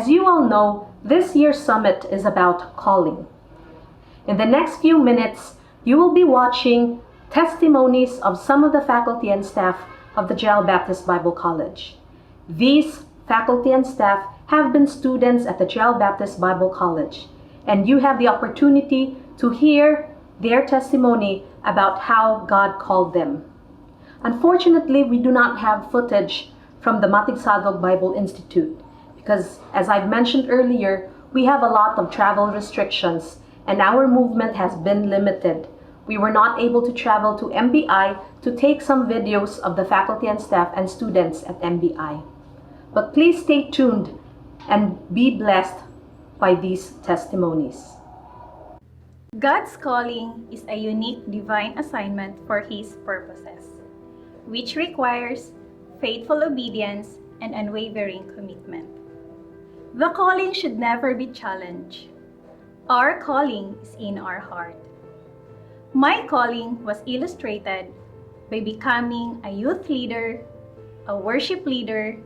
As you all know, this year's summit is about calling. In the next few minutes, you will be watching testimonies of some of the faculty and staff of the General Baptist Bible College. These faculty and staff have been students at the General Baptist Bible College, and you have the opportunity to hear their testimony about how God called them. Unfortunately, we do not have footage from the Matigsadog Bible Institute because, as I've mentioned earlier, we have a lot of travel restrictions and our movement has been limited. We were not able to travel to MBI to take some videos of the faculty and staff and students at MBI. But please stay tuned and be blessed by these testimonies. God's calling is a unique divine assignment for His purposes, which requires faithful obedience and unwavering commitment. The calling should never be challenged. Our calling is in our heart. My calling was illustrated by becoming a youth leader, a worship leader,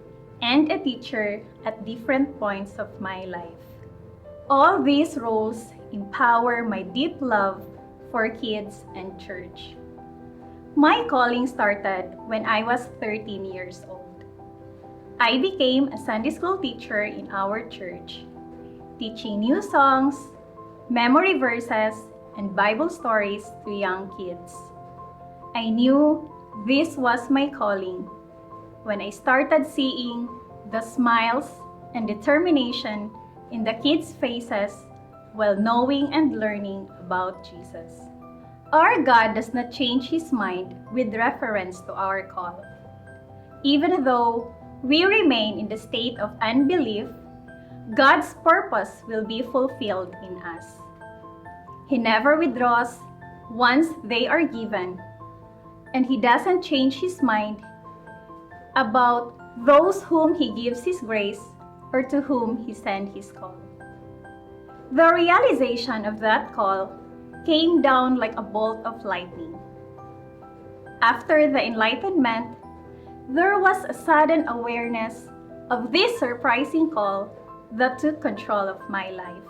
and a teacher at different points of my life. All these roles empower my deep love for kids and church. My calling started when I was 13 years old. I became a Sunday school teacher in our church, teaching new songs, memory verses, and Bible stories to young kids. I knew this was my calling when I started seeing the smiles and determination in the kids' faces while knowing and learning about Jesus. Our God does not change His mind with reference to our call. Even though we remain in the state of unbelief, God's purpose will be fulfilled in us. He never withdraws once they are given, and He doesn't change His mind about those whom He gives His grace or to whom He sends His call. The realization of that call came down like a bolt of lightning. After the enlightenment, there was a sudden awareness of this surprising call that took control of my life.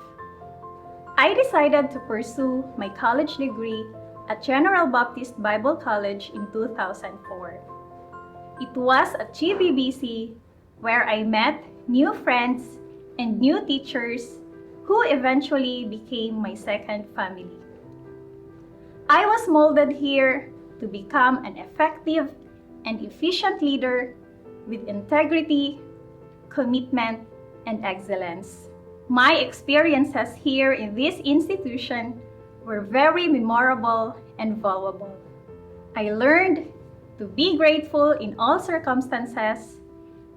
I decided to pursue my college degree at General Baptist Bible College in 2004. It was at GBBC where I met new friends and new teachers who eventually became my second family. I was molded here to become an effective and efficient leader with integrity, commitment, and excellence. My experiences here in this institution were very memorable and valuable. I learned to be grateful in all circumstances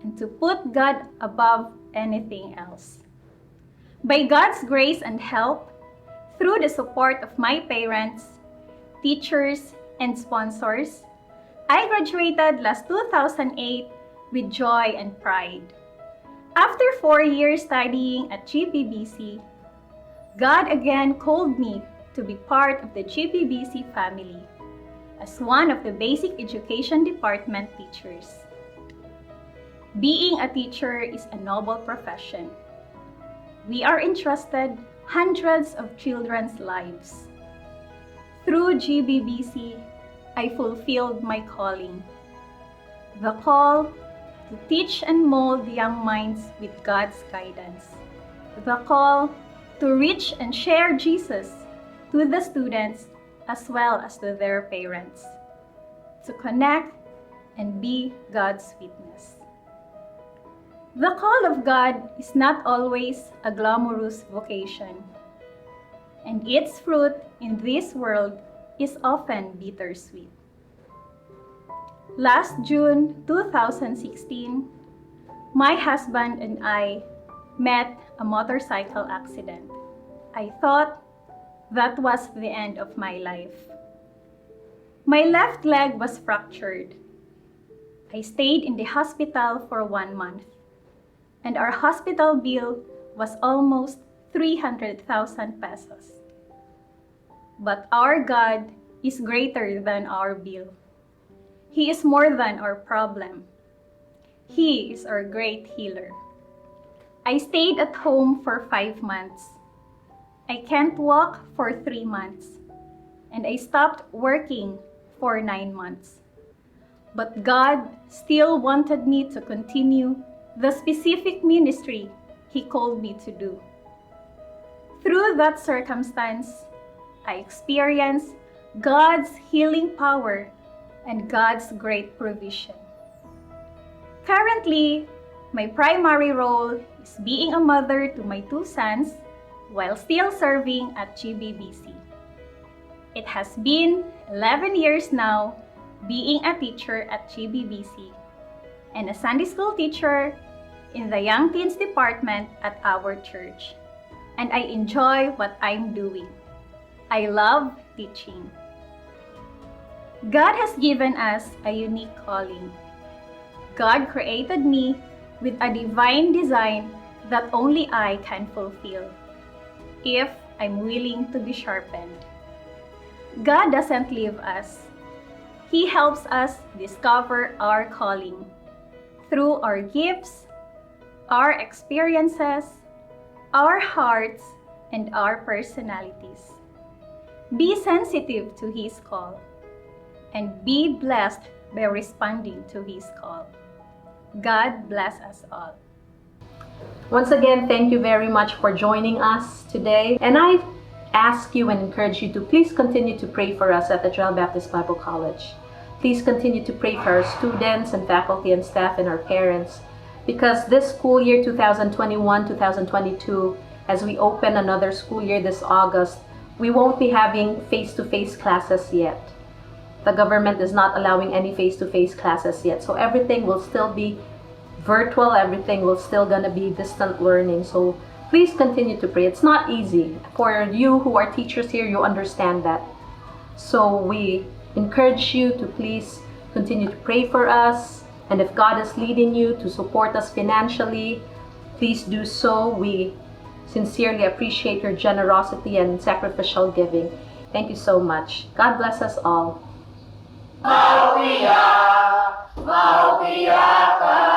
and to put God above anything else. By God's grace and help, through the support of my parents, teachers, and sponsors, I graduated last 2008 with joy and pride. After 4 years studying at GBBC, God again called me to be part of the GBBC family as one of the basic education department teachers. Being a teacher is a noble profession. We are entrusted hundreds of children's lives. Through GBBC, I fulfilled my calling, the call to teach and mold young minds with God's guidance, the call to reach and share Jesus to the students as well as to their parents, to connect and be God's witness. The call of God is not always a glamorous vocation, and its fruit in this world is often bittersweet. Last June 2016, my husband and I met a motorcycle accident. I thought that was the end of my life. My left leg was fractured. I stayed in the hospital for 1 month, and our hospital bill was almost 300,000 pesos. But our God is greater than our bill. He is more than our problem. He is our great healer. I stayed at home for 5 months. I can't walk for 3 months. And I stopped working for 9 months. But God still wanted me to continue the specific ministry He called me to do. Through that circumstance, I experienced God's healing power and God's great provision. Currently, my primary role is being a mother to my 2 sons while still serving at GBBC. It has been 11 years now being a teacher at GBBC and a Sunday school teacher in the Young Teens department at our church. And I enjoy what I'm doing. I love teaching. God has given us a unique calling. God created me with a divine design that only I can fulfill, if I'm willing to be sharpened. God doesn't leave us. He helps us discover our calling through our gifts, our experiences, our hearts, and our personalities. Be sensitive to His call and be blessed by responding to His call. God bless us all. Once again, thank you very much for joining us today. And I ask you and encourage you to please continue to pray for us at the Joel Baptist Bible College. Please continue to pray for our students and faculty and staff and our parents, because this school year 2021-2022, as we open another school year this August, we won't be having face-to-face classes yet. The government is not allowing any face-to-face classes yet. So everything will still be virtual, everything will still gonna be distant learning. So please continue to pray. It's not easy. For you who are teachers here, you understand that. So we encourage you to please continue to pray for us. And if God is leading you to support us financially, please do so. We sincerely appreciate your generosity and sacrificial giving. Thank you so much. God bless us all. Mau piya ka